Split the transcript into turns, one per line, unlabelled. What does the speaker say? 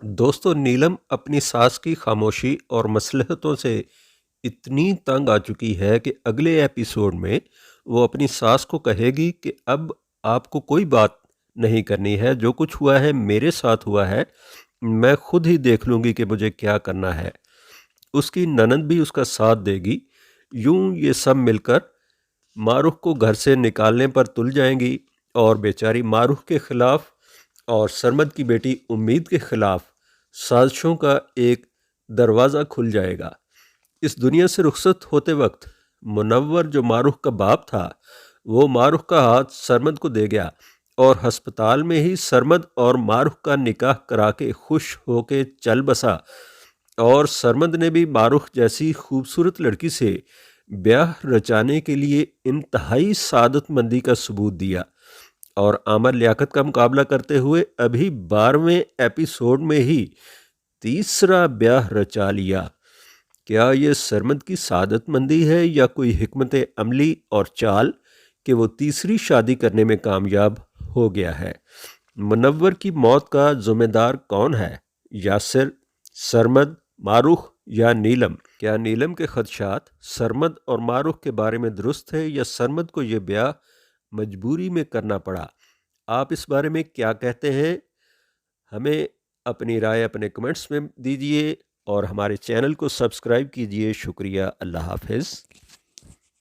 दोस्तों, नीलम अपनी सास की खामोशी और मसलहतों से इतनी तंग आ चुकी है कि अगले एपिसोड में वो अपनी सास को कहेगी कि अब आपको कोई बात नहीं करनी है। जो कुछ हुआ है मेरे साथ हुआ है, मैं खुद ही देख लूँगी कि मुझे क्या करना है। उसकी ननद भी उसका साथ देगी। यूं ये सब मिलकर मारूख को घर से निकालने पर तुल जाएंगी और बेचारी मारूख के खिलाफ और सरमद की बेटी उम्मीद के खिलाफ साजिशों का एक दरवाज़ा खुल जाएगा। इस दुनिया से रुखसत होते वक्त मुनव्वर, जो मारूख का बाप था, वो मारूख का हाथ सरमद को दे गया और अस्पताल में ही सरमद और मारूख का निकाह करा के खुश होके चल बसा। और सरमद ने भी मारूख जैसी खूबसूरत लड़की से ब्याह रचाने के लिए इंतहाई सादतमंदी का सबूत दिया और आमर लियाकत का मुकाबला करते हुए अभी 12वें एपिसोड में ही तीसरा ब्याह रचा लिया। क्या ये सरमद की सादतमंदी है या कोई हिकमत अमली और चाल कि वो तीसरी शादी करने में कामयाब हो गया है? मुनव्वर की मौत का जिम्मेदार कौन है? यासिर, सरमद, मारूख या नीलम? क्या नीलम के खदशात सरमद और मारूख के बारे में दुरुस्त है या सरमद को यह ब्याह मजबूरी में करना पड़ा? आप इस बारे में क्या कहते हैं? हमें अपनी राय अपने कमेंट्स में दीजिए और हमारे चैनल को सब्सक्राइब कीजिए। शुक्रिया। अल्लाह हाफिज़।